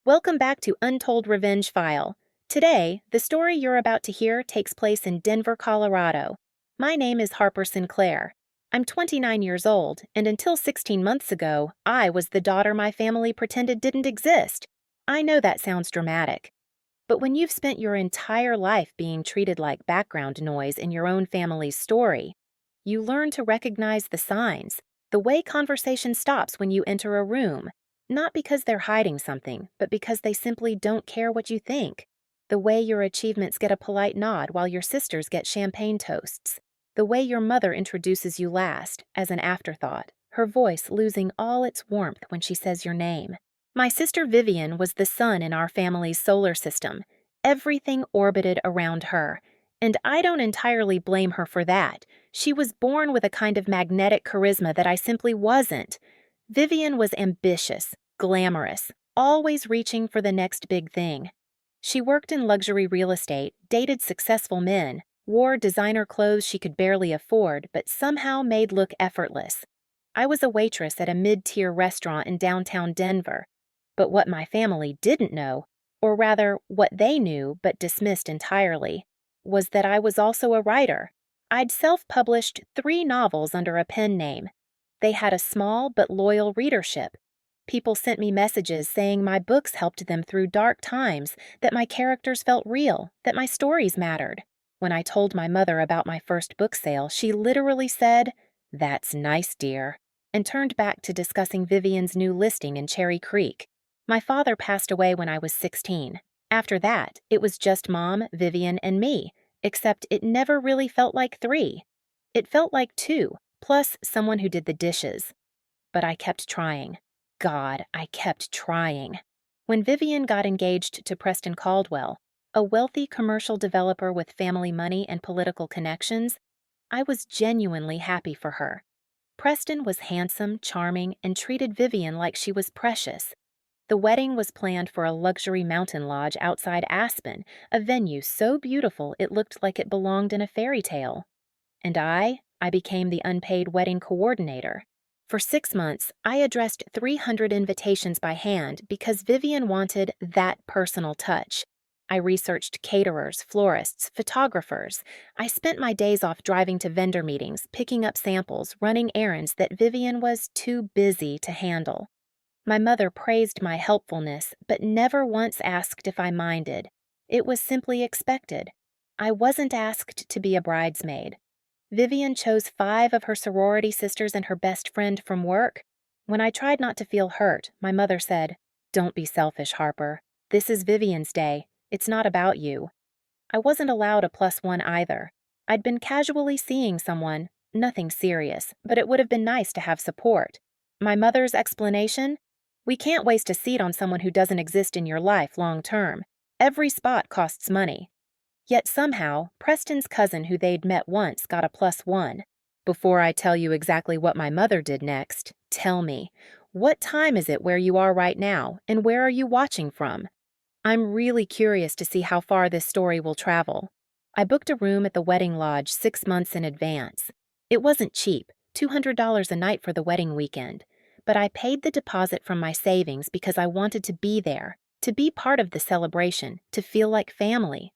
Welcome back to Untold Revenge File. Today, the story you're about to hear takes place in Denver, Colorado. My name is Harper Sinclair. I'm 29 years old, and until 16 months ago, I was the daughter my family pretended didn't exist. I know that sounds dramatic. But when you've spent your entire life being treated like background noise in your own family's story, you learn to recognize the signs, the way conversation stops when you enter a room. Not because they're hiding something, but because they simply don't care what you think. The way your achievements get a polite nod while your sisters get champagne toasts. The way your mother introduces you last, as an afterthought, her voice losing all its warmth when she says your name. My sister Vivien was the sun in our family's solar system. Everything orbited around her. And I don't entirely blame her for that. She was born with a kind of magnetic charisma that I simply wasn't. Vivien was ambitious, glamorous, always reaching for the next big thing. She worked in luxury real estate, dated successful men, wore designer clothes she could barely afford but somehow made look effortless. I was a waitress at a mid-tier restaurant in downtown Denver. But what my family didn't know, or rather what they knew but dismissed entirely, was that I was also a writer. I'd self-published 3 novels under a pen name. They had a small but loyal readership. People sent me messages saying my books helped them through dark times, that my characters felt real, that my stories mattered. When I told my mother about my first book sale, she literally said, "That's nice, dear," and turned back to discussing Vivien's new listing in Cherry Creek. My father passed away when I was 16. After that, it was just Mom, Vivien, and me, except it never really felt like 3. It felt like 2. Plus someone who did the dishes. But I kept trying. God, I kept trying. When Vivien got engaged to Preston Caldwell, a wealthy commercial developer with family money and political connections, I was genuinely happy for her. Preston was handsome, charming, and treated Vivien like she was precious. The wedding was planned for a luxury mountain lodge outside Aspen, a venue so beautiful it looked like it belonged in a fairy tale. And I became the unpaid wedding coordinator. For 6 months, I addressed 300 invitations by hand because Vivien wanted that personal touch. I researched caterers, florists, photographers. I spent my days off driving to vendor meetings, picking up samples, running errands that Vivien was too busy to handle. My mother praised my helpfulness, but never once asked if I minded. It was simply expected. I wasn't asked to be a bridesmaid. Vivien chose 5 of her sorority sisters and her best friend from work. When I tried not to feel hurt, my mother said, "Don't be selfish, Harper. This is Vivien's day. It's not about you." I wasn't allowed a +1 either. I'd been casually seeing someone, nothing serious, but it would have been nice to have support. My mother's explanation? We can't waste a seat on someone who doesn't exist in your life long term. Every spot costs money. Yet somehow, Preston's cousin who they'd met once got a +1. Before I tell you exactly what my mother did next, tell me, what time is it where you are right now, and where are you watching from? I'm really curious to see how far this story will travel. I booked a room at the wedding lodge 6 months in advance. It wasn't cheap, $200 a night for the wedding weekend, but I paid the deposit from my savings because I wanted to be there, to be part of the celebration, to feel like family.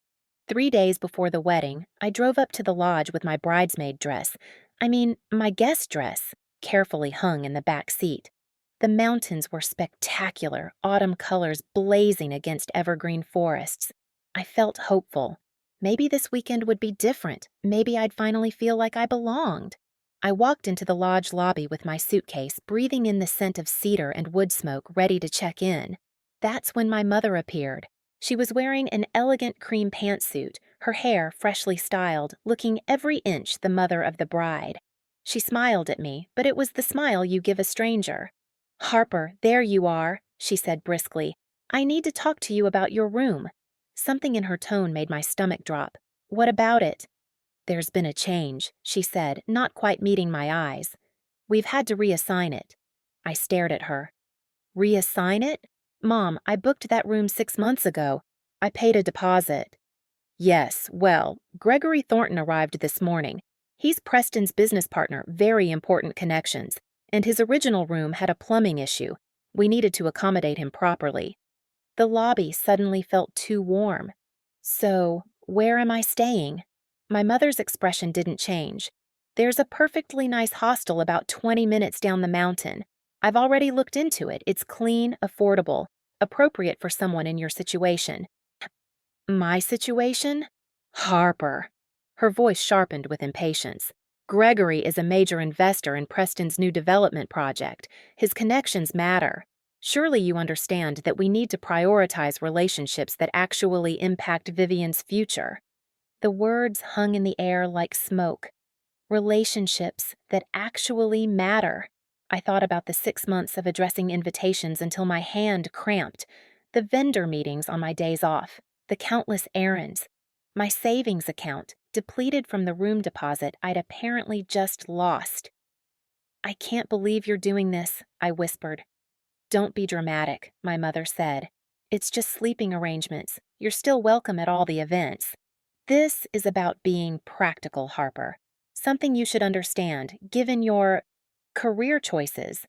3 days before the wedding, I drove up to the lodge with my bridesmaid dress, my guest dress, carefully hung in the back seat. The mountains were spectacular, autumn colors blazing against evergreen forests. I felt hopeful. Maybe this weekend would be different. Maybe I'd finally feel like I belonged. I walked into the lodge lobby with my suitcase, breathing in the scent of cedar and wood smoke, ready to check in. That's when my mother appeared. She was wearing an elegant cream pantsuit, her hair freshly styled, looking every inch the mother of the bride. She smiled at me, but it was the smile you give a stranger. "Harper, there you are," she said briskly. "I need to talk to you about your room." Something in her tone made my stomach drop. "What about it?" "There's been a change," she said, not quite meeting my eyes. "We've had to reassign it." I stared at her. "Reassign it? Mom, I booked that room 6 months ago. I paid a deposit." "Yes, well, Gregory Thornton arrived this morning. He's Preston's business partner, very important connections, and his original room had a plumbing issue. We needed to accommodate him properly." The lobby suddenly felt too warm. So, where am I staying? My mother's expression didn't change. There's a perfectly nice hostel about 20 minutes down the mountain. I've already looked into it. It's clean, affordable, appropriate for someone in your situation. My situation? Harper. Her voice sharpened with impatience. Gregory is a major investor in Preston's new development project. His connections matter. Surely you understand that we need to prioritize relationships that actually impact Vivien's future. The words hung in the air like smoke. Relationships that actually matter. I thought about the 6 months of addressing invitations until my hand cramped, the vendor meetings on my days off, the countless errands, my savings account, depleted from the room deposit I'd apparently just lost. I can't believe you're doing this, I whispered. Don't be dramatic, my mother said. It's just sleeping arrangements. You're still welcome at all the events. This is about being practical, Harper. Something you should understand, given your career choices.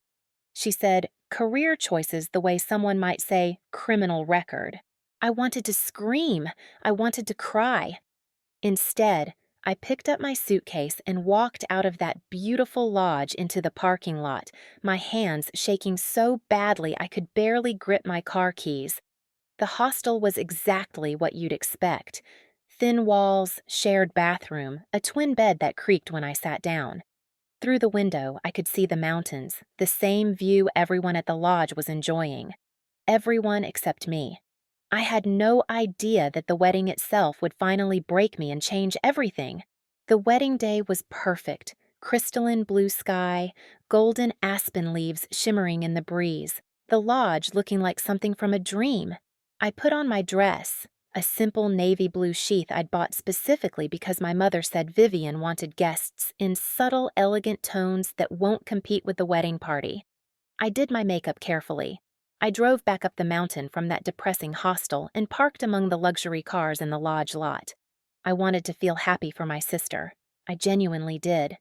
She said, career choices the way someone might say criminal record. I wanted to scream. I wanted to cry. Instead, I picked up my suitcase and walked out of that beautiful lodge into the parking lot, my hands shaking so badly I could barely grip my car keys. The hostel was exactly what you'd expect. Thin walls, shared bathroom, a twin bed that creaked when I sat down. Through the window, I could see the mountains, the same view everyone at the lodge was enjoying. Everyone except me. I had no idea that the wedding itself would finally break me and change everything. The wedding day was perfect. Crystalline blue sky, golden aspen leaves shimmering in the breeze, the lodge looking like something from a dream. I put on my dress, a simple navy blue sheath I'd bought specifically because my mother said Vivien wanted guests in subtle, elegant tones that won't compete with the wedding party. I did my makeup carefully. I drove back up the mountain from that depressing hostel and parked among the luxury cars in the lodge lot. I wanted to feel happy for my sister. I genuinely did.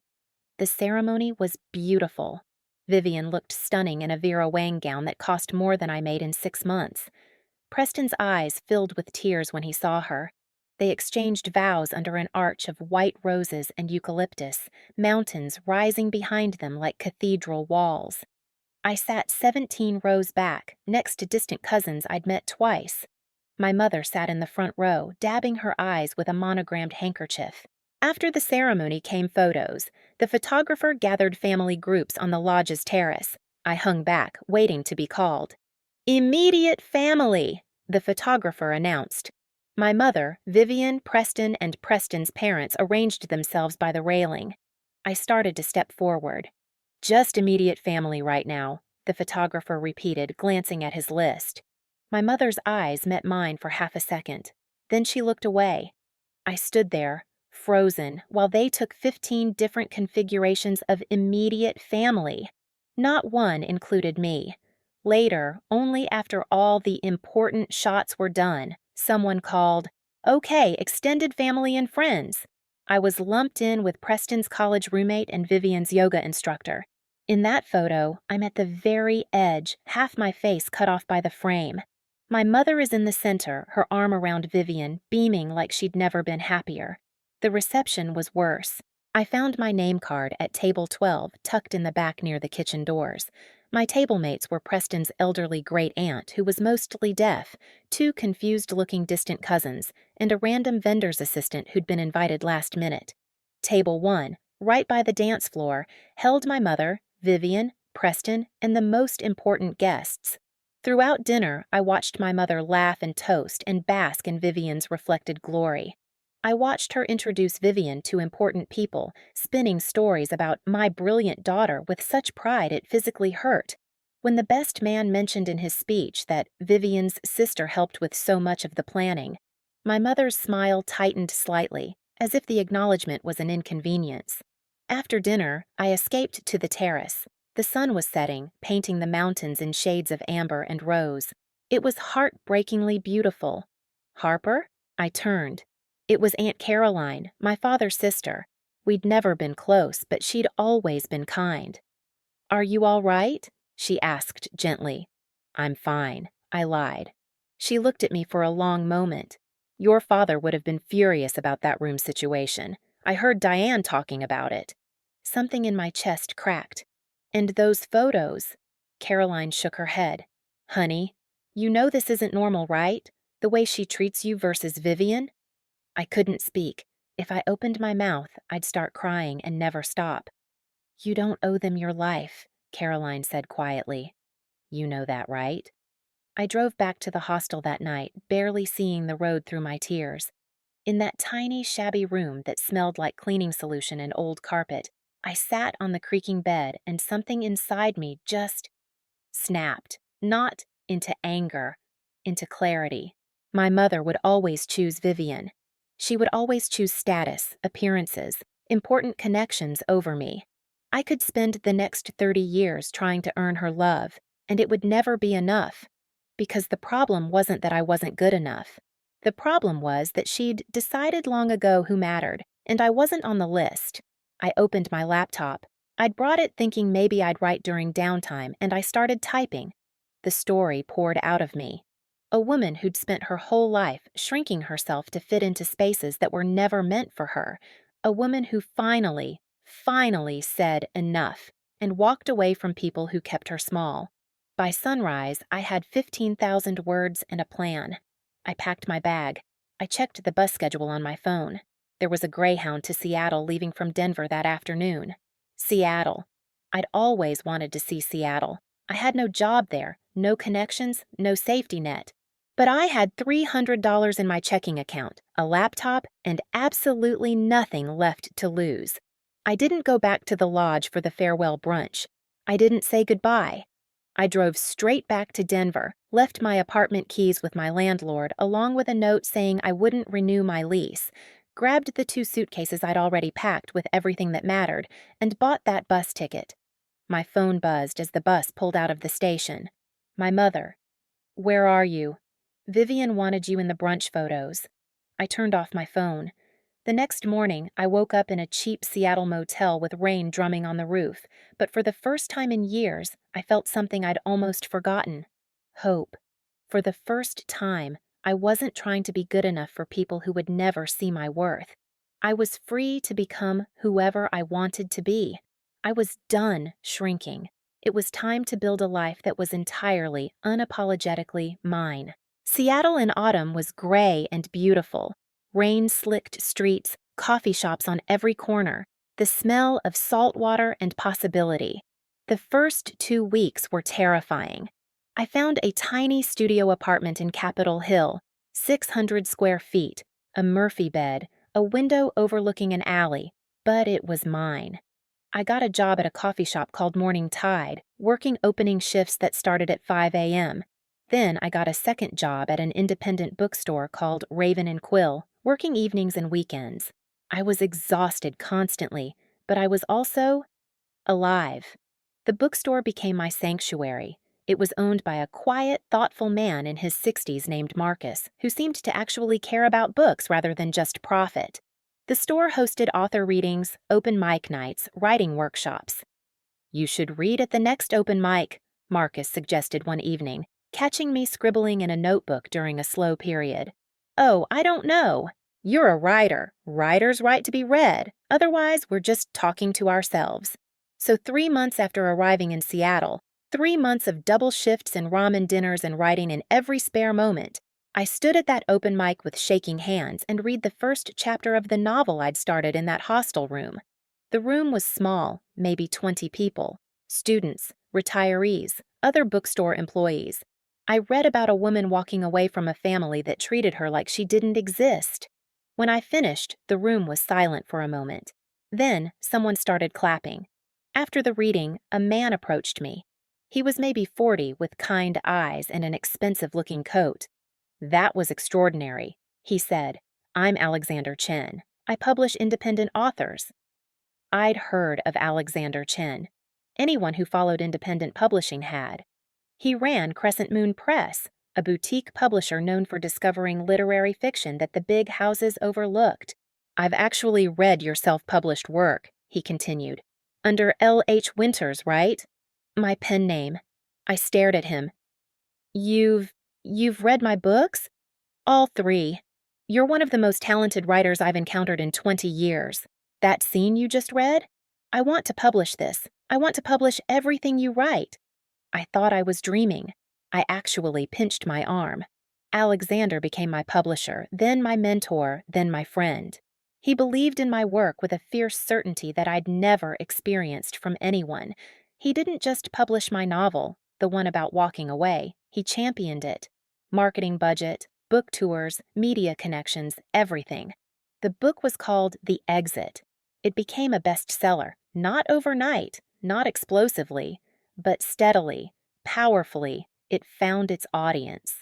The ceremony was beautiful. Vivien looked stunning in a Vera Wang gown that cost more than I made in 6 months. Preston's eyes filled with tears when he saw her. They exchanged vows under an arch of white roses and eucalyptus, mountains rising behind them like cathedral walls. I sat 17 rows back, next to distant cousins I'd met twice. My mother sat in the front row, dabbing her eyes with a monogrammed handkerchief. After the ceremony came photos. The photographer gathered family groups on the lodge's terrace. I hung back, waiting to be called. Immediate family, the photographer announced. My mother, Vivien, Preston, and Preston's parents arranged themselves by the railing. I started to step forward. Just immediate family right now, the photographer repeated, glancing at his list. My mother's eyes met mine for half a second. Then she looked away. I stood there, frozen, while they took 15 different configurations of immediate family. Not one included me. Later, only after all the important shots were done, someone called, "Okay, extended family and friends." I was lumped in with Preston's college roommate and Vivien's yoga instructor. In that photo, I'm at the very edge, half my face cut off by the frame. My mother is in the center, her arm around Vivien, beaming like she'd never been happier. The reception was worse. I found my name card at table 12, tucked in the back near the kitchen doors. My table mates were Preston's elderly great-aunt, who was mostly deaf, 2 confused-looking distant cousins, and a random vendor's assistant who'd been invited last minute. Table 1, right by the dance floor, held my mother, Vivien, Preston, and the most important guests. Throughout dinner, I watched my mother laugh and toast and bask in Vivien's reflected glory. I watched her introduce Vivien to important people, spinning stories about my brilliant daughter with such pride it physically hurt. When the best man mentioned in his speech that Vivien's sister helped with so much of the planning, my mother's smile tightened slightly, as if the acknowledgement was an inconvenience. After dinner, I escaped to the terrace. The sun was setting, painting the mountains in shades of amber and rose. It was heartbreakingly beautiful. Harper? I turned. It was Aunt Caroline, my father's sister. We'd never been close, but she'd always been kind. "Are you all right?" she asked gently. "I'm fine," I lied. She looked at me for a long moment. Your father would have been furious about that room situation. I heard Diane talking about it. Something in my chest cracked. And those photos. Caroline shook her head. Honey, you know this isn't normal, right? The way she treats you versus Vivien? I couldn't speak. If I opened my mouth, I'd start crying and never stop. You don't owe them your life, Caroline said quietly. You know that, right? I drove back to the hostel that night, barely seeing the road through my tears. In that tiny, shabby room that smelled like cleaning solution and old carpet, I sat on the creaking bed and something inside me just snapped, not into anger, into clarity. My mother would always choose Vivien. She would always choose status, appearances, important connections over me. I could spend the next 30 years trying to earn her love, and it would never be enough. Because the problem wasn't that I wasn't good enough. The problem was that she'd decided long ago who mattered, and I wasn't on the list. I opened my laptop. I'd brought it thinking maybe I'd write during downtime, and I started typing. The story poured out of me. A woman who'd spent her whole life shrinking herself to fit into spaces that were never meant for her. A woman who finally said enough and walked away from people who kept her small. By sunrise, I had 15,000 words and a plan. I packed my bag. I checked the bus schedule on my phone. There was a Greyhound to Seattle leaving from Denver that afternoon. Seattle. I'd always wanted to see Seattle. I had no job there, no connections, no safety net. But I had $300 in my checking account, a laptop, and absolutely nothing left to lose. I didn't go back to the lodge for the farewell brunch. I didn't say goodbye. I drove straight back to Denver, left my apartment keys with my landlord along with a note saying I wouldn't renew my lease, grabbed the 2 suitcases I'd already packed with everything that mattered, and bought that bus ticket. My phone buzzed as the bus pulled out of the station. My mother. Where are you? Vivien wanted you in the brunch photos. I turned off my phone. The next morning, I woke up in a cheap Seattle motel with rain drumming on the roof, but for the first time in years, I felt something I'd almost forgotten. Hope. For the first time, I wasn't trying to be good enough for people who would never see my worth. I was free to become whoever I wanted to be. I was done shrinking. It was time to build a life that was entirely, unapologetically mine. Seattle in autumn was gray and beautiful. Rain-slicked streets, coffee shops on every corner, the smell of salt water and possibility. The first 2 weeks were terrifying. I found a tiny studio apartment in Capitol Hill, 600 square feet, a Murphy bed, a window overlooking an alley, but it was mine. I got a job at a coffee shop called Morning Tide, working opening shifts that started at 5 a.m. Then I got a second job at an independent bookstore called Raven and Quill, working evenings and weekends. I was exhausted constantly, but I was also alive. The bookstore became my sanctuary. It was owned by a quiet, thoughtful man in his 60s named Marcus, who seemed to actually care about books rather than just profit. The store hosted author readings, open mic nights, writing workshops. You should read at the next open mic, Marcus suggested one evening, catching me scribbling in a notebook during a slow period. Oh, I don't know. You're a writer. Writers write to be read. Otherwise, we're just talking to ourselves. So 3 months after arriving in Seattle, 3 months of double shifts and ramen dinners and writing in every spare moment, I stood at that open mic with shaking hands and read the first chapter of the novel I'd started in that hostel room. The room was small, maybe 20 people, students, retirees, other bookstore employees. I read about a woman walking away from a family that treated her like she didn't exist. When I finished, the room was silent for a moment. Then someone started clapping. After the reading, a man approached me. He was maybe 40 with kind eyes and an expensive-looking coat. That was extraordinary, he said. I'm Alexander Chen. I publish independent authors. I'd heard of Alexander Chen. Anyone who followed independent publishing had. He ran Crescent Moon Press, a boutique publisher known for discovering literary fiction that the big houses overlooked. I've actually read your self-published work, he continued. Under L.H. Winters, right? My pen name. I stared at him. You've You've read my books? All three. You're one of the most talented writers I've encountered in 20 years. That scene you just read? I want to publish this. I want to publish everything you write. I thought I was dreaming. I actually pinched my arm. Alexander became my publisher, then my mentor, then my friend. He believed in my work with a fierce certainty that I'd never experienced from anyone. He didn't just publish my novel, the one about walking away. He championed it. Marketing budget, book tours, media connections, everything. The book was called The Exit. It became a bestseller, not overnight, not explosively, but steadily, powerfully, it found its audience.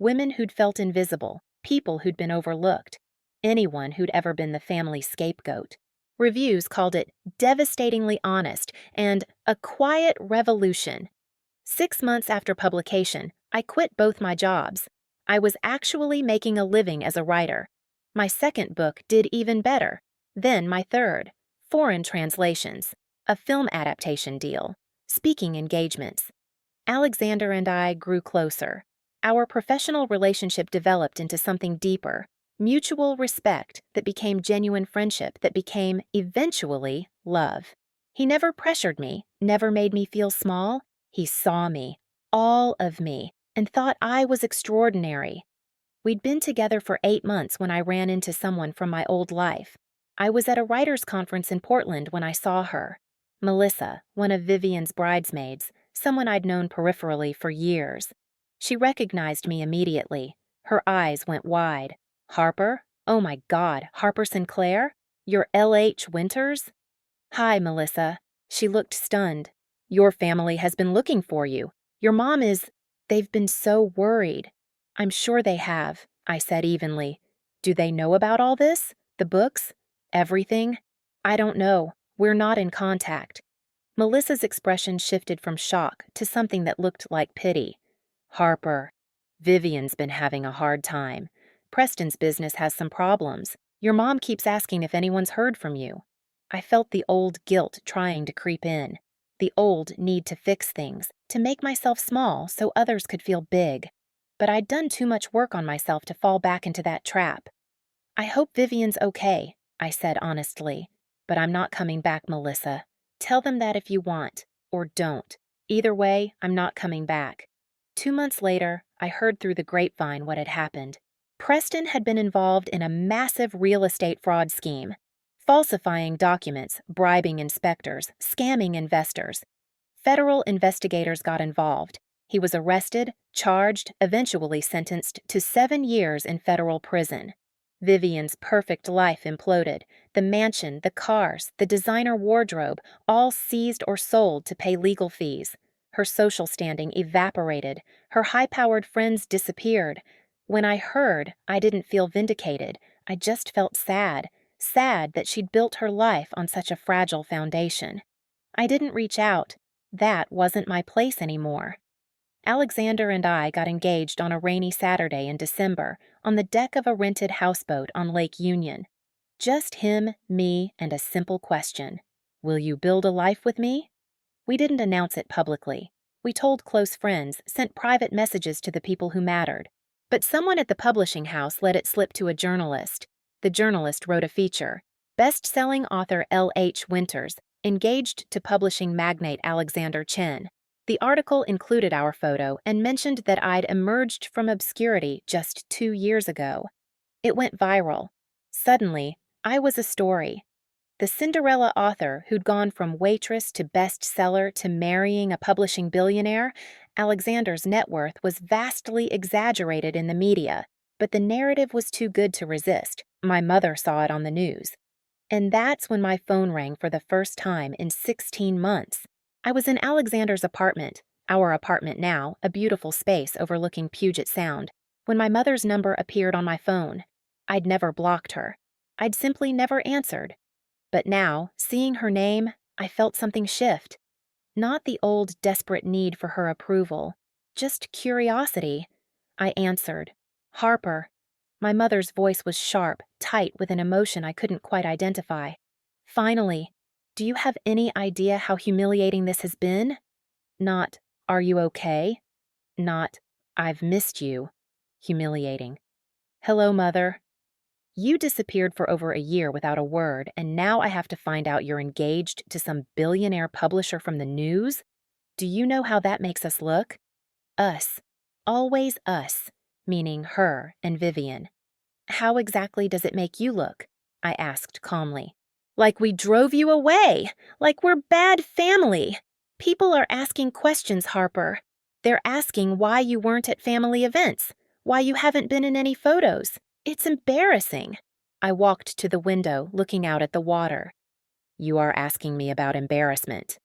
Women who'd felt invisible, people who'd been overlooked, anyone who'd ever been the family scapegoat. Reviews called it devastatingly honest and a quiet revolution. 6 months after publication, I quit both my jobs. I was actually making a living as a writer. My second book did even better. Then my third, foreign translations, a film adaptation deal, speaking engagements. Alexander and I grew closer. Our professional relationship developed into something deeper, mutual respect that became genuine friendship that became, eventually, love. He never pressured me, never made me feel small. He saw me, all of me, and thought I was extraordinary. We'd been together for 8 months when I ran into someone from my old life. I was at a writers' conference in Portland when I saw her. Melissa, one of Vivien's bridesmaids, someone I'd known peripherally for years. She recognized me immediately. Her eyes went wide. Harper? Oh my God, Harper Sinclair? You're L.H. Winters? Hi, Melissa. She looked stunned. Your family has been looking for you. Your mom is... They've been so worried. I'm sure they have, I said evenly. Do they know about all this? The books? Everything? I don't know. We're not in contact. Melissa's expression shifted from shock to something that looked like pity. Harper, Vivien's been having a hard time. Preston's business has some problems. Your mom keeps asking if anyone's heard from you. I felt the old guilt trying to creep in. The old need to fix things, to make myself small so others could feel big. But I'd done too much work on myself to fall back into that trap. I hope Vivien's okay, I said honestly. But I'm not coming back, Melissa. Tell them that if you want, or don't. Either way, I'm not coming back. 2 months later, I heard through the grapevine what had happened. Preston had been involved in a massive real estate fraud scheme, falsifying documents, bribing inspectors, scamming investors. Federal investigators got involved. He was arrested, charged, eventually sentenced to 7 years in federal prison. Vivien's perfect life imploded. The mansion, the cars, the designer wardrobe, all seized or sold to pay legal fees. Her social standing evaporated. Her high-powered friends disappeared. When I heard, I didn't feel vindicated. I just felt sad. Sad that she'd built her life on such a fragile foundation. I didn't reach out. That wasn't my place anymore. Alexander and I got engaged on a rainy Saturday in December on the deck of a rented houseboat on Lake Union. Just him, me, and a simple question. Will you build a life with me? We didn't announce it publicly. We told close friends, sent private messages to the people who mattered. But someone at the publishing house let it slip to a journalist. The journalist wrote a feature. Best-selling author L.H. Winters, engaged to publishing magnate Alexander Chen. The article included our photo and mentioned that I'd emerged from obscurity just 2 years ago. It went viral. Suddenly, I was a story. The Cinderella author who'd gone from waitress to bestseller to marrying a publishing billionaire, Alexander's net worth was vastly exaggerated in the media, but the narrative was too good to resist. My mother saw it on the news. And that's when my phone rang for the first time in 16 months. I was in Alexander's apartment, our apartment now, a beautiful space overlooking Puget Sound, when my mother's number appeared on my phone. I'd never blocked her. I'd simply never answered. But now, seeing her name, I felt something shift. Not the old desperate need for her approval, just curiosity. I answered. Harper. My mother's voice was sharp, tight with an emotion I couldn't quite identify. Finally, do you have any idea how humiliating this has been? Not, are you okay? Not, I've missed you. Humiliating. Hello, Mother. You disappeared for over a year without a word, and now I have to find out you're engaged to some billionaire publisher from the news? Do you know how that makes us look? Us. Always us, meaning her and Vivien. How exactly does it make you look? I asked calmly. Like we drove you away, like we're bad family. People are asking questions, Harper. They're asking why you weren't at family events, why you haven't been in any photos. It's embarrassing. I walked to the window, looking out at the water. You are asking me about embarrassment.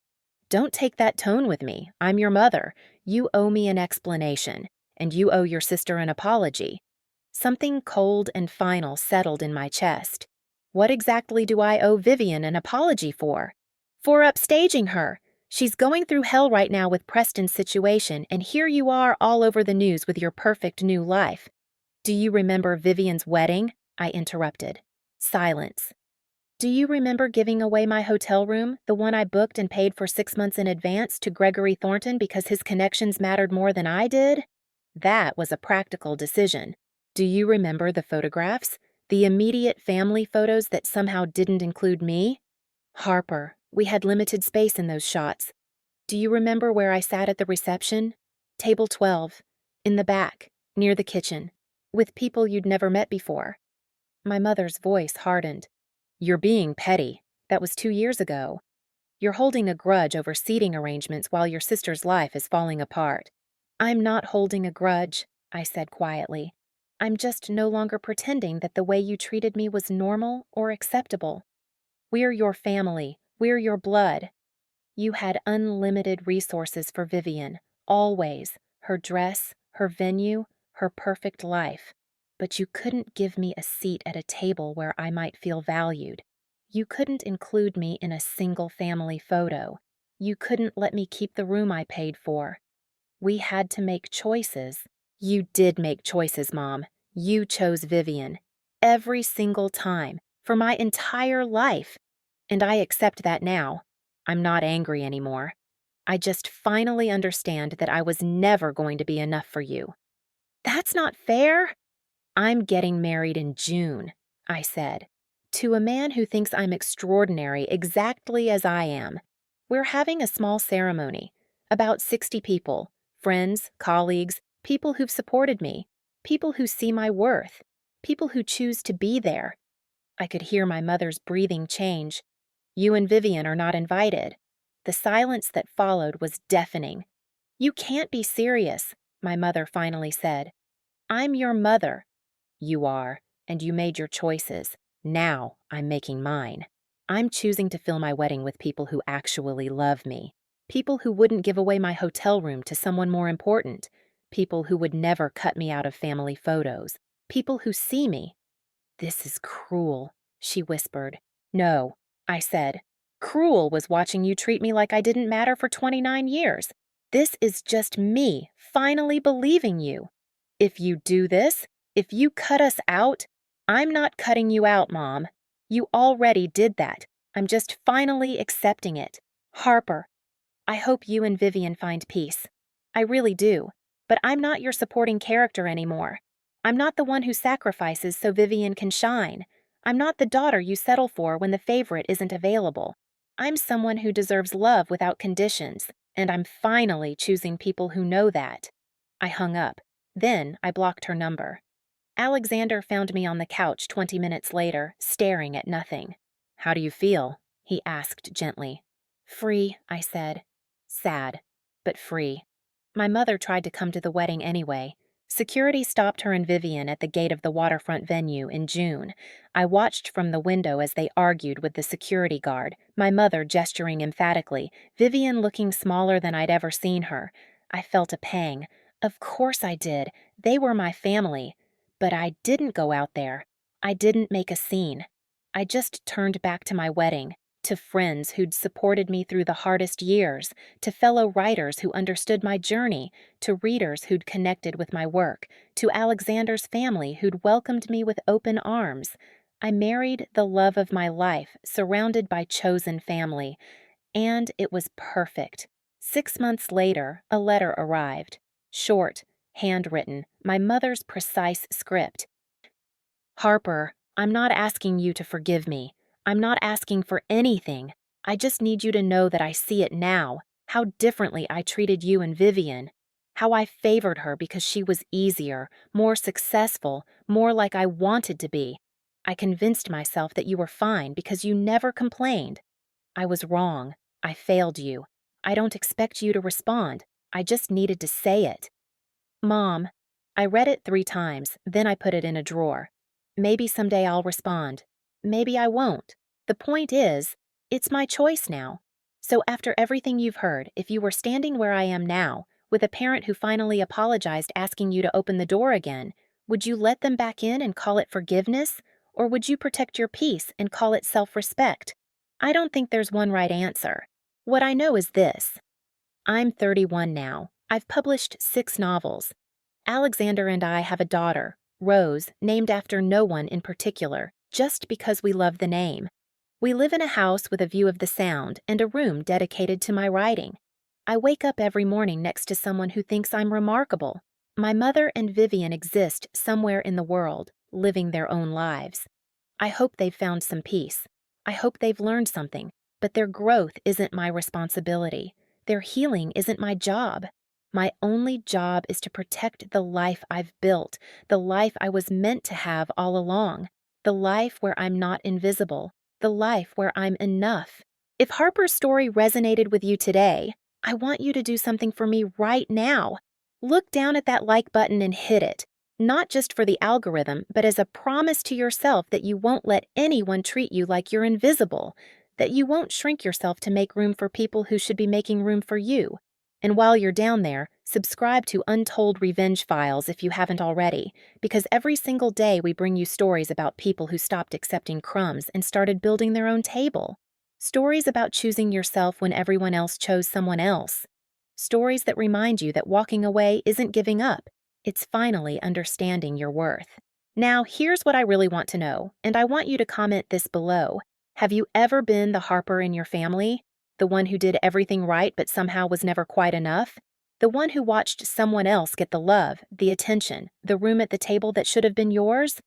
Don't take that tone with me. I'm your mother. You owe me an explanation, and you owe your sister an apology. Something cold and final settled in my chest. What exactly do I owe Vivien an apology for? For upstaging her. She's going through hell right now with Preston's situation, and here you are all over the news with your perfect new life. Do you remember Vivien's wedding? I interrupted. Silence. Do you remember giving away my hotel room, the one I booked and paid for 6 months in advance, to Gregory Thornton because his connections mattered more than I did? That was a practical decision. Do you remember the photographs? The immediate family photos that somehow didn't include me? Harper, we had limited space in those shots. Do you remember where I sat at the reception? Table 12, in the back, near the kitchen, with people you'd never met before. My mother's voice hardened. You're being petty. That was 2 years ago. You're holding a grudge over seating arrangements while your sister's life is falling apart. I'm not holding a grudge, I said quietly. I'm just no longer pretending that the way you treated me was normal or acceptable. We're your family. We're your blood. You had unlimited resources for Vivien, always. Her dress, her venue, her perfect life. But you couldn't give me a seat at a table where I might feel valued. You couldn't include me in a single family photo. You couldn't let me keep the room I paid for. We had to make choices. You did make choices, Mom. You chose Vivien. Every single time. For my entire life. And I accept that now. I'm not angry anymore. I just finally understand that I was never going to be enough for you. That's not fair. I'm getting married in June, I said, to a man who thinks I'm extraordinary exactly as I am. We're having a small ceremony, about 60 people, friends, colleagues, people who've supported me, people who see my worth, people who choose to be there. I could hear my mother's breathing change. You and Vivien are not invited. The silence that followed was deafening. You can't be serious, my mother finally said. I'm your mother. You are, and you made your choices. Now I'm making mine. I'm choosing to fill my wedding with people who actually love me. People who wouldn't give away my hotel room to someone more important. People who would never cut me out of family photos. People who see me. This is cruel, she whispered. No, I said. Cruel was watching you treat me like I didn't matter for 29 years. This is just me finally believing you. If you do this, if you cut us out, I'm not cutting you out, Mom. You already did that. I'm just finally accepting it. Harper, I hope you and Vivien find peace. I really do. But I'm not your supporting character anymore. I'm not the one who sacrifices so Vivien can shine. I'm not the daughter you settle for when the favorite isn't available. I'm someone who deserves love without conditions, and I'm finally choosing people who know that. I hung up. Then I blocked her number. Alexander found me on the couch 20 minutes later, staring at nothing. How do you feel? He asked gently. Free, I said. Sad, but free. My mother tried to come to the wedding anyway. Security stopped her and Vivien at the gate of the waterfront venue in June. I watched from the window as they argued with the security guard, my mother gesturing emphatically, Vivien looking smaller than I'd ever seen her. I felt a pang. Of course I did. They were my family. But I didn't go out there. I didn't make a scene. I just turned back to my wedding, to friends who'd supported me through the hardest years, to fellow writers who understood my journey, to readers who'd connected with my work, to Alexander's family who'd welcomed me with open arms. I married the love of my life, surrounded by chosen family. And it was perfect. 6 months later, a letter arrived. Short, handwritten, my mother's precise script. Harper, I'm not asking you to forgive me. I'm not asking for anything. I just need you to know that I see it now, how differently I treated you and Vivien, how I favored her because she was easier, more successful, more like I wanted to be. I convinced myself that you were fine because you never complained. I was wrong. I failed you. I don't expect you to respond. I just needed to say it. Mom, I read it 3 times, then I put it in a drawer. Maybe someday I'll respond. Maybe I won't. The point is, it's my choice now. So after everything you've heard, if you were standing where I am now, with a parent who finally apologized asking you to open the door again, would you let them back in and call it forgiveness? Or would you protect your peace and call it self-respect? I don't think there's one right answer. What I know is this. I'm 31 now. I've published 6 novels. Alexander and I have a daughter, Rose, named after no one in particular, just because we love the name. We live in a house with a view of the Sound and a room dedicated to my writing. I wake up every morning next to someone who thinks I'm remarkable. My mother and Vivien exist somewhere in the world, living their own lives. I hope they've found some peace. I hope they've learned something, but their growth isn't my responsibility. Their healing isn't my job. My only job is to protect the life I've built, the life I was meant to have all along, the life where I'm not invisible, the life where I'm enough. If Harper's story resonated with you today, I want you to do something for me right now. Look down at that like button and hit it, not just for the algorithm, but as a promise to yourself that you won't let anyone treat you like you're invisible, that you won't shrink yourself to make room for people who should be making room for you. And while you're down there, subscribe to Untold Revenge Files if you haven't already, because every single day we bring you stories about people who stopped accepting crumbs and started building their own table. Stories about choosing yourself when everyone else chose someone else. Stories that remind you that walking away isn't giving up, it's finally understanding your worth. Now, here's what I really want to know, and I want you to comment this below. Have you ever been the Harper in your family? The one who did everything right but somehow was never quite enough? The one who watched someone else get the love, the attention, the room at the table that should have been yours?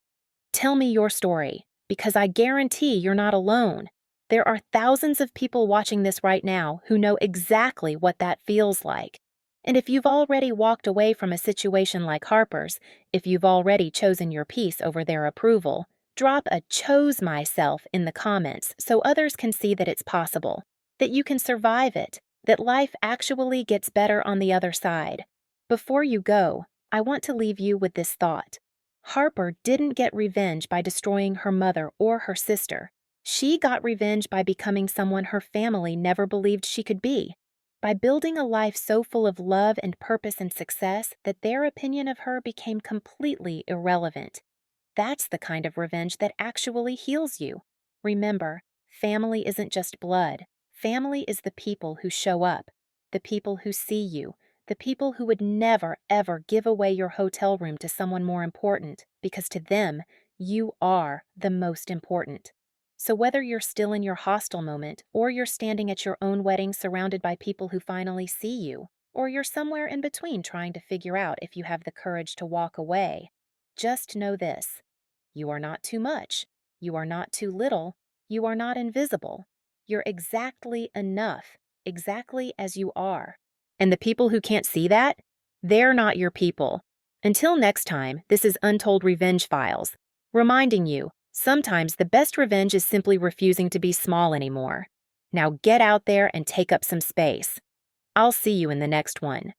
Tell me your story, because I guarantee you're not alone. There are thousands of people watching this right now who know exactly what that feels like. And if you've already walked away from a situation like Harper's, if you've already chosen your peace over their approval, drop a "chose myself" in the comments so others can see that it's possible, that you can survive it, that life actually gets better on the other side. Before you go, I want to leave you with this thought. Harper didn't get revenge by destroying her mother or her sister. She got revenge by becoming someone her family never believed she could be, by building a life so full of love and purpose and success that their opinion of her became completely irrelevant. That's the kind of revenge that actually heals you. Remember, family isn't just blood. Family is the people who show up, the people who see you, the people who would never, ever give away your hotel room to someone more important, because to them, you are the most important. So whether you're still in your hostel moment, or you're standing at your own wedding surrounded by people who finally see you, or you're somewhere in between trying to figure out if you have the courage to walk away, just know this. You are not too much. You are not too little. You are not invisible. You're exactly enough, exactly as you are. And the people who can't see that, they're not your people. Until next time, this is Untold Revenge Files, reminding you, sometimes the best revenge is simply refusing to be small anymore. Now get out there and take up some space. I'll see you in the next one.